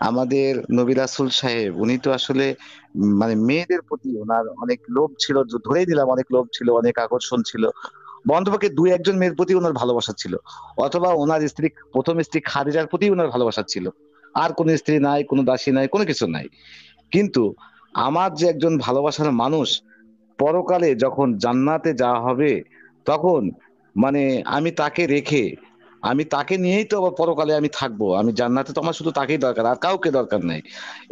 আমাদের নবী রাসূল সাহেব উনি তো আসলে মানে মেয়েদের প্রতি উনার অনেক লোভ ছিল, ধরেই দিলাম অনেক লোভ ছিল, অনেক আকর্ষণ ছিল। বা অন্তপক্ষে ২-১ জন মেয়ের প্রতি উনার ভালোবাসা ছিল। অথবা উনার স্ত্রী ১ম স্ত্রী খাদিজার প্রতি উনার ভালোবাসা ছিল। আর কোন স্ত্রী নাই, কোন দাসী নাই, কোন কিছু নাই। কিন্তু আমার যে একজন ভালোবাসার মানুষ পরকালে যখন জান্নাতে যাওয়া হবে, তখন মানে আমি তাকে রেখে, আমি তাকে নিয়েই তো আবার পরকালে আমি থাকবো। আমি জান্নাতে তো আমার শুধু তাকেই দরকার, আর কাউকে দরকার নাই।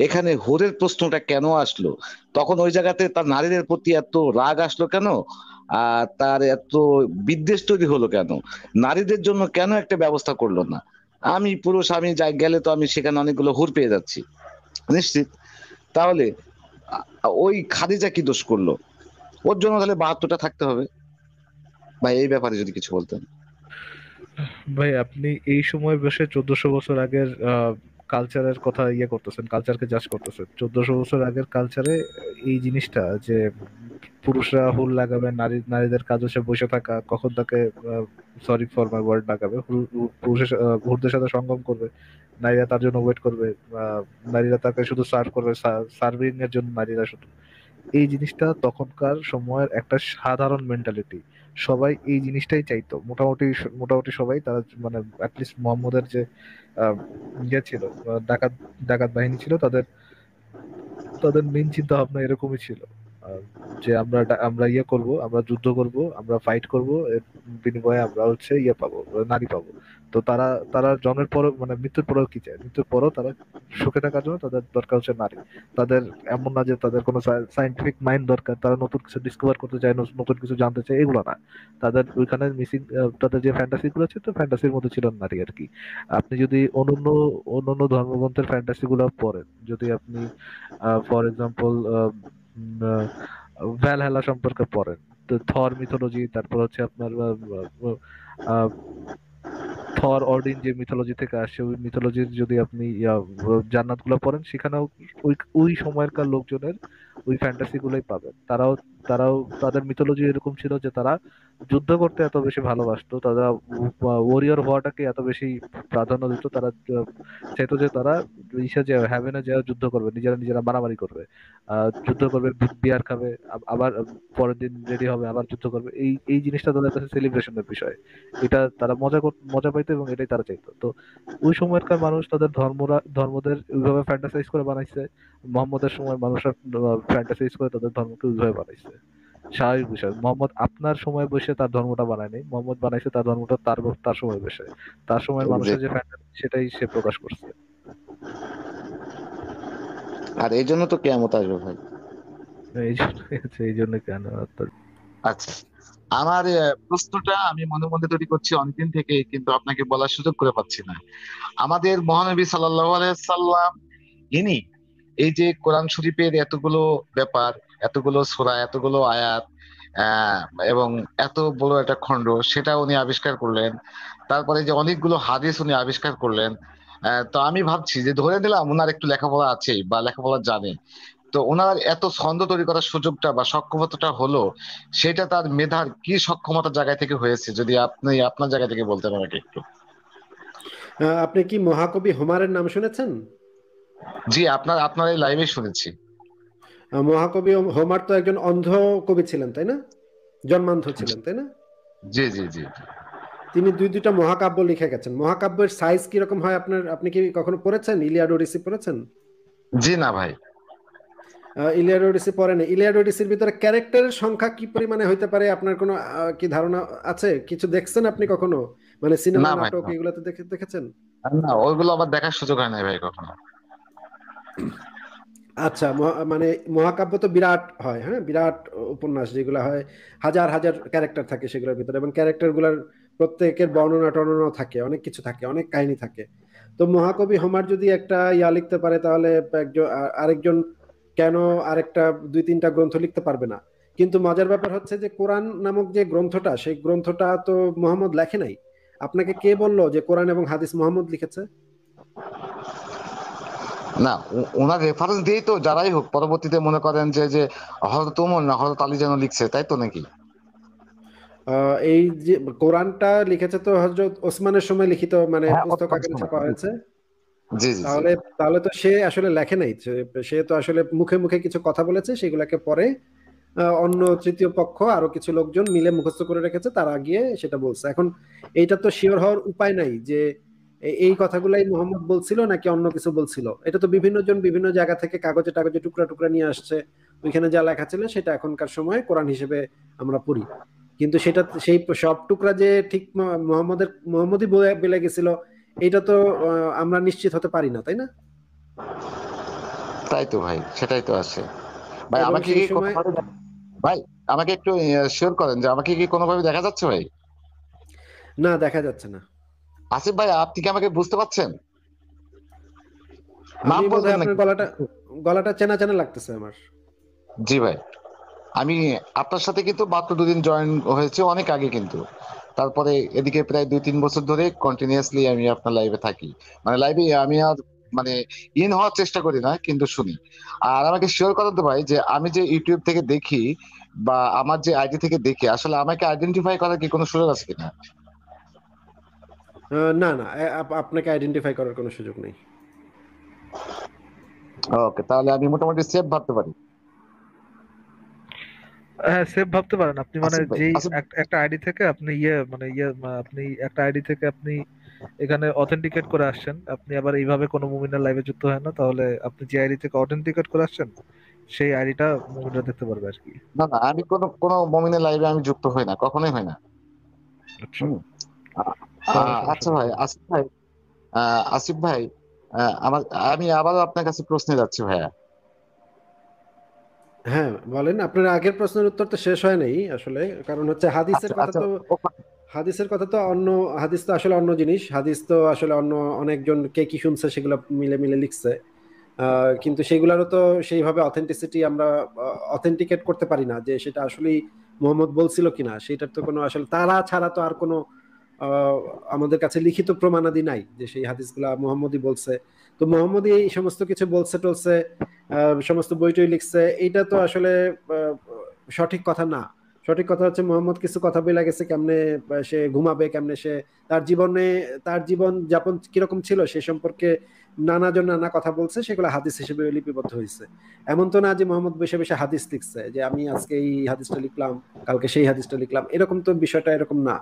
এখানে হুরের প্রশ্নটা কেন আসলো? তখন ওই জায়গাতে তার নারীদের প্রতি এত রাগ আসলো কেন? তার এত বিদ্বেষ তৈরি হলো কেন? নারীদের জন্য কেন একটা ব্যবস্থা করলো না? আমি পুরুষ, আমি যাই গেলে তো আমি সেখানে অনেকগুলো হুর পেয়ে যাচ্ছি। নিশ্চিত। তাহলে ওই খাদিজা কি দোষ করলো? ওর জন্য তাহলে ৭২ টা থাকতে হবে। ভাই এই ব্যাপারে যদি কিছু বলতেন। ভাই আপনি এই সময় বসে 1400 বছর আগের কালচারের কথা করতেছেন, কালচারকে জাজ করতেছেন। 1400 বছর আগের কালচারে এই জিনিসটা যে পুরুষরা হুল লাগাবে, নারীদের কাজ হচ্ছে বসে থাকা, কখন তাকে সরি ফর মাই ওয়ার্ড লাগাবে, পুরুষের হুরদের সাথে সঙ্গম করবে, নারীরা তার জন্য ওয়েট করবে, নারীরা তাকে শুধু সার্ভ করবে, সার্ভিং এর জন্য নারীরা শুধু। এই জিনিসটা তখনকার সময়ের একটা সাধারণ মেন্টালিটি। সবাই এই জিনিসটাই চাইতো, মোটামুটি মোটামুটি সবাই। তারা মানে অ্যাটলিস্ট মোহাম্মদের যে আহ, ছিল, ডাকাত ডাকাত বাহিনী ছিল, তাদের তাদের মেন চিন্তা ভাবনা এরকমই ছিল। আহ, যে আমরা করব, আমরা যুদ্ধ করব, আমরা ফাইট করব, এর বিনিময়ে আমরা হচ্ছে পাবো, নারী পাবো। তো তারা তারা জন্মের পর মানে মৃত্যুর পরেও কি চায়, মৃত্যুর পরও তারা সুখে থাকার জন্য তাদের দরকার হচ্ছে নারী। তাদের এমন না যে তাদের কোনো সাইন্টিফিক মাইন্ড দরকার, তারা নতুন কিছু ডিসকভার করতে চায়, নতুন কিছু জানতে চায়, এগুলো না। তাদের ওইখানে মিসিং, তাদের যে ফ্যান্টাসি গুলো ছিল, ফ্যান্টাসির মধ্যে ছিল নারী আর কি। আপনি যদি অন্যান্য অন্যান্য ধর্মগ্রন্থের ফ্যান্টাসি গুলো পড়েন, যদি আপনি ফর এক্সাম্পল ভ্যালহালা সম্পর্কে পড়েন, তো থর মিথোলজি, তারপর হচ্ছে আপনার থর অর্ডিন যে মিথোলজি থেকে আসে, ওই মিথোলজির যদি আপনি জান্নাত গুলো পড়েন, সেখানেও ওই ওই সময়কার লোকজনের ওই ফ্যান্টাসি গুলোই পাবেন। তারাও তাদের মিথোলজি এরকম ছিল যে তারা যুদ্ধ করতে এত বেশি ভালোবাসতো, তারা ওরিয়র হওয়াটাকে এত বেশি প্রাধান্য দিত। তারা চাইতো যে তারা যে হ্যাভেনে যে যুদ্ধ করবে, নিজেরা নিজেরা মারামারি করবে, যুদ্ধ করবে, বিয়ার খাবে, আবার পরের দিন রেডি হবে, আবার যুদ্ধ করবে। এই এই জিনিসটা তাদের কাছে সেলিব্রেশনের বিষয়। এটা তারা মজা পাইতো এবং এটাই তারা চাইতো। তো ওই সময়কার মানুষ তাদের ধর্মদের ওইভাবে ফ্যান্টাসাইজ করে বানাইছে। মোহাম্মদের সময় মানুষরা ফ্যান্টাসাইজ করে তাদের ধর্মকে ওইভাবে বানাইছে। স্বাভাবিক বিষয়। মোহাম্মদ আপনার সময় বসে তার ধর্মটা বানায়নি, মোহাম্মদ বানাইছে তার ধর্মটা তার তার সময় বসে। তার সময়ের মানুষের যে এক্সাক্টলি। ফ্যান্টাসি, সেটাই সে প্রকাশ করছে। আর এই জন্য তো কেয়ামত আসবে ভাই। এই জন্য এই জন্য কেন আচ্ছা, আমার প্রশ্নটা আমি মনে মনে তৈরি করছি অনেকদিন থেকে, কিন্তু আপনাকে বলার সুযোগ করে পাচ্ছি না। আমাদের মহানবী সাল্লাল্লাহু আলাইহি সাল্লাম ইনি এই যে কোরআন শরীফের এতগুলো ব্যাপার, এতগুলো সূরা, এতগুলো আয়াত, আহ, এবং এত বড় একটা খণ্ড, সেটা উনি আবিষ্কার করলেন। তারপরে যে অনেকগুলো হাদিস উনি আবিষ্কার করলেন। তো আমি ভাবছি যে ধরে নিলাম ওনার একটু লেখাপড়া আছে বা লেখাপড়া জানে, তো ওনার এত ছন্দ তৈরি করার সুযোগটা বা সক্ষমতাটা হলো, সেটা তার মেধার কি সক্ষমতার জায়গা থেকে হয়েছে, যদি আপনি আপনার জায়গা থেকে বলতেন আমাকে একটু। আপনি কি মহাকবি হোমারের নাম শুনেছেন? জি, আপনার আপনার এই লাইভে শুনেছি। মহাকবি হোমার তো একজন অন্ধ কবি ছিলেন, তাই না? জন্মান্ধ ছিলেন, তাই না? জি জি জি। তিনি দুইটা মহাকাব্য লিখে গেছেন। মহাকাব্যের সাইজ কিরকম হয়, আপনি কি কখনো পড়েছেন? ইলিয়াড ওডিসি পড়েছেন? জি না ভাই। ইলিয়াড ওডিসি পড়েন? ইলিয়াড ওডিসির ভিতরে ক্যারেক্টারের সংখ্যা কি পরিমাণে হইতে পারে আপনার কোনো কি ধারণা আছে? কিছু দেখছেন আপনি কখনো? মানে সিনেমা, না ভাই নাটক না। এগুলোতে দেখেছেন? না, ওইগুলো আবার দেখার সুযোগ হয় নাই ভাই কখনো। আচ্ছা, মানে মহাকাব্য তো বিরাট হয়, হ্যাঁ, বিরাট উপন্যাস যেগুলো হয়, হাজার হাজার ক্যারেক্টার থাকে সেগুলোর ভিতরে, এবং ক্যারেক্টারগুলোর প্রত্যেকের বর্ণনা টর্ণনা থাকে, অনেক কিছু থাকে, অনেক কাহিনী থাকে। তো মহাকবি হোমার যদি একটা লিখতে পারে, তাহলে একজন আরেকজন কেন আরেকটা 2-3টা গ্রন্থ লিখতে পারবে না? কিন্তু মজার ব্যাপার হচ্ছে যে কোরআন নামক যে গ্রন্থটা, সেই গ্রন্থটা তো মোহাম্মদ লেখে নাই। আপনাকে কে বললো যে কোরআন এবং হাদিস মোহাম্মদ লিখেছে? না, ওনার রেফারেন্স দিয়েই তো যারাই হোক পরবর্তীতে মনে করেন যে যে হযরত ওমর না হযরত আলী যেন লিখছে, তাই তো নাকি? এই যে কোরআনটা লিখেছে তো হযরত ওসমানের সময় লিখিত, মানে হ্যাঁ, পুস্তক ওসমান আকারে শোনো, ছাপা হয়েছে। জি জি জি। তাহলে তাহলে তো সে আসলে লেখে নাই, সে তো আসলে মুখে মুখে কিছু কথা বলেছে, সেগুলাকে পরে অন্য তৃতীয় পক্ষ আরো কিছু লোকজন মিলে মুখস্থ করে রেখেছে, তারা গিয়ে সেটা বলছে। এখন এইটা তো শিওর হওয়ার উপায় নাই যে এই কথাগুলাই মোহাম্মদ বলছিল নাকি অন্য কিছু বলছিল। এটা তো বিভিন্ন জন বিভিন্ন জায়গা থেকে কাগজে টাগজে টুকরা টুকরা নিয়ে আসছে, ওইখানে যা লেখা ছিল সেটা এখনকার সময় কোরআন হিসেবে আমরা পড়ি। কিন্তু সেটা সেই সব টুকরা যে ঠিক মোহাম্মদই বলে গেছিল, এটা তো আমরা নিশ্চিত হতে পারি না, তাই না? তাই তো ভাই, সেটাই তো আছে ভাই। এবং আমাকে সেই কি সময় কোনোভাবে ভাই, আমাকে একটু শিওর করেন যে আমাকে কি কোনোভাবে দেখা যাচ্ছে ভাই? না, দেখা যাচ্ছে না। আসিফ ভাই, আপনি কি আমাকে বুঝতে পারছেন? নাম আমি বলবেন বোধহয় আপনার নাকি? গলাটা চেনা চেনা লাগতেছে আমার। জি ভাই, আমি আপনার সাথে কিন্তু মাত্র 2 দিন জয়েন হয়েছে, অনেক আগে কিন্তু। তারপরে এদিকে প্রায় 2-3 বছর ধরে কন্টিনিউয়াসলি আমি আপনার লাইভে থাকি। মানে লাইভে আমি আর মানে ইন হওয়ার চেষ্টা করি না, কিন্তু শুনি। আর আমাকে শিওর করেন তো ভাই, যে আমি যে ইউটিউব থেকে দেখি বা আমার যে আইডি থেকে দেখি, আসলে আমাকে আইডেন্টিফাই করার কি কোনো সুযোগ আছে কিনা? না না, আপনাকে আইডেন্টিফাই করার কোনো সুযোগ নেই। ওকে, তাহলে আমি মোটামুটি সেফ ভাবতে পারি। হ্যাঁ, সেভ ভাবতে পারেন আপনি, মানে আসিফ ভাই, যেই আসিফ। একটা আইডি থেকে আপনি আপনি একটা আইডি থেকে আপনি এখানে অথেন্টিকেট করে আসছেন, আপনি আবার এইভাবে কোনো মুমিনের লাইভে যুক্ত হয় না, তাহলে আপনি যে আইডি থেকে অথেন্টিকেট করে আসছেন সেই আইডিটা মুমিনরা দেখতে পারবে আর কি। না না, আমি কোনো কোনো মমিনের লাইভে আমি যুক্ত হই না, কখনোই হই না। আচ্ছা, হুম। আ- তাহলে সমস্যা আচ্ছা নেই। ভাই, আসিফ ভাই, আসিফ ভাই, আমার আমি আবারও আপনার কাছে প্রশ্নে যাচ্ছি ভাইয়া। হ্যাঁ, বলেন। আপনার আগের প্রশ্নের উত্তর তো শেষ হয় নাই আসলে, কারণ হচ্ছে আচ্ছা আচ্ছা, হাদিসের কথা তো অন্য, হাদিস তো আসলে অন্য জিনিস, হাদিস তো আসলে অন্য অনেকজন কে কি শুনছে সেগুলো মিলে মিলে লিখছে। কিন্তু সেগুলোরও তো সেইভাবে অথেন্টিসিটি আমরা অথেন্টিকেট করতে পারি না যে সেটা আসলেই মোহাম্মদ বলছিল কিনা, সেটার তো কোনো আসলে তারা ছাড়া তো আর কোনো আহ, আমাদের কাছে লিখিত প্রমাণাদি নাই যে সেই হাদিসগুলা মোহাম্মদই বলছে। তো মোহাম্মদই এই সমস্ত কিছু বলছে টলছে, সমস্ত বই টই লিখছে, এইটা তো আসলে আহ, সঠিক কথা না। সঠিক কথা হচ্ছে মোহাম্মদ কিছু কথা বলে গেছে, কেমনে সে ঘুমাবে, কেমনে সে তার জীবনে তার জীবন যাপন কিরকম ছিল সে সম্পর্কে নানা জন নানা কথা বলছে, সেগুলো হাদিস হিসেবে লিপিবদ্ধ হয়েছে। এমন তো না যে মোহাম্মদ বসে বসে হাদিস লিখছে যে আমি আজকে এই হাদিসটা লিখলাম, কালকে সেই হাদিসটা লিখলাম, এরকম তো বিষয়টা এরকম না।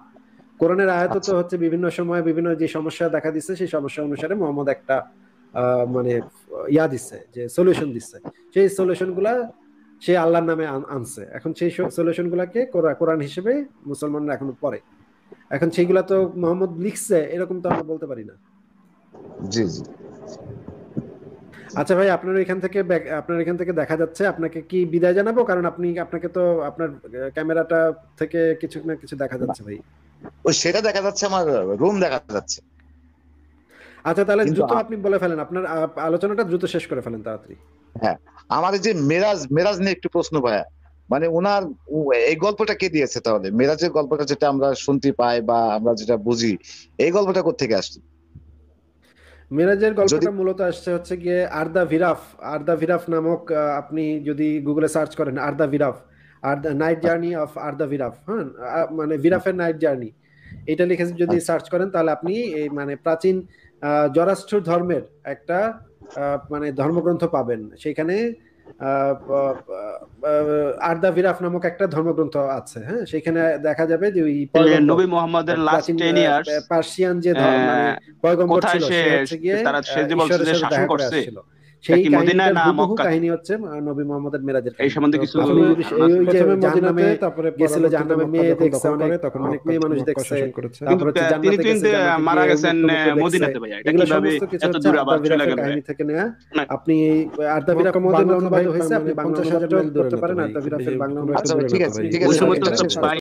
কোরআনের আয়াত তো আচ্ছা হচ্ছে বিভিন্ন সময় বিভিন্ন যে সমস্যা দেখা দিচ্ছে সেই সমস্যা অনুসারে মোহাম্মদ একটা মানে ইয়া দিচ্ছে, যে সলিউশন দিচ্ছে। সেই সলিউশন গুলা সে আল্লাহর নামে আনছে। এখন সেই সলিউশন গুলাকে কোরআন হিসেবে মুসলমানরা এখনো পড়ে। এখন সেইগুলা তো মোহাম্মদ লিখছে এরকম তো আমরা বলতে পারি না। জি জি। আচ্ছা ভাই, আপনার এখান থেকে দেখা যাচ্ছে, আপনাকে কি বিদায় জানাবো? কারণ আপনাকে তো আপনার ক্যামেরাটা থেকে কিছু না কিছু দেখা না, যাচ্ছে ভাই। ওই সেটা দেখা যাচ্ছে, আমার রুম দেখা যাচ্ছে। আচ্ছা, তাহলে কিন্তু দ্রুত আপনি বলে ফেলেন, আপনার আলোচনাটা দ্রুত শেষ করে ফেলেন তাড়াতাড়ি। হ্যাঁ, আমাদের যে মেরাজ মেরাজ নিয়ে একটু প্রশ্ন ভাইয়া। মানে ওনার এই গল্পটা কে দিয়েছে? তাহলে মেরাজের গল্পটা যেটা আমরা শুনতে পাই বা আমরা যেটা বুঝি, এই গল্পটা কোত্থেকে আসছে? মেরাজের যদি গল্পটা মূলত আসছে হচ্ছে গিয়ে আর্দা ভিরাফ নামক, আপনি যদি গুগলে সার্চ করেন আর্দা ভিরাফ, আর the night journey of Arda Viraf, হ্যাঁ, মানে ভিরাফের নাইট জার্নি, এটা লিখে যদি আচ্ছা সার্চ করেন তাহলে আপনি এই মানে প্রাচীন জরাষ্ট্র ধর্মের একটা মানে ধর্মগ্রন্থ পাবেন সেখানে। আর্দা ভিরাফ নামক একটা ধর্মগ্রন্থ আছে, হ্যাঁ, সেখানে দেখা যাবে যে ওই পয়গম্বর, নবী মোহাম্মদের লাস্ট প্রাচীন 10 ইয়ার্স পার্সিয়ান যে মানে পয়গম্বর কোথায় ছিল, সে সে হচ্ছে গিয়ে সে যে বলছে ঈশ্বরের যে সাথে শাসন দেখা করে করছে, আসছিল। এটা সেই কি মদিনায় কাহিনীটার না হুবহু মক্কাতে? কাহিনী হচ্ছে নবী মোহাম্মদের মেরাজের এই কাহিনী। সম্বন্ধে তো কিছু প্রথমে ধারণা আছে? ওই যে প্রথমে জাহান্নামে মদিনাতে, তারপরে গেছিল, পরবর্তীতে জাহান্নামে মক্কা মেয়ে যখন দেখছে, দখল অনেক করে তখন অনেক মক্কা মেয়ে মানুষ মক্কা দেখছে। শাসন করেছে। কিন্তু তারপর হচ্ছে তিনি জান্নাতে গেছে, কিন্তু জান্নাতে মারা গিয়ে গেছেন মুক্ত মুক্ত দেখছে। মদিনাতে ভাইয়া, এটা এগুলো কিভাবে সমস্ত কিছু এত হচ্ছে দূর আর্দা আবার চলে ভিরাফের গেল ভাইয়া? কাহিনী থেকে নেওয়া। না, আপনি আর্দা ভিরাফ মক্কা কতদিন বাংলা অনুবাদ ভাই, হয়েছে মানে আপনি 50,000 সার্চ মাইল দূরে করতে না তো পারেন, ভাই, আর্দা ভিরাফের বাংলা খুব অনুবাদ। একটা আচ্ছা ভাই, দূরে না ঠিক তো আছে ভাই, ঠিক ওই আছে, গুগলে আমি সময় তো এটা গেলে শেষ সার্চ বাই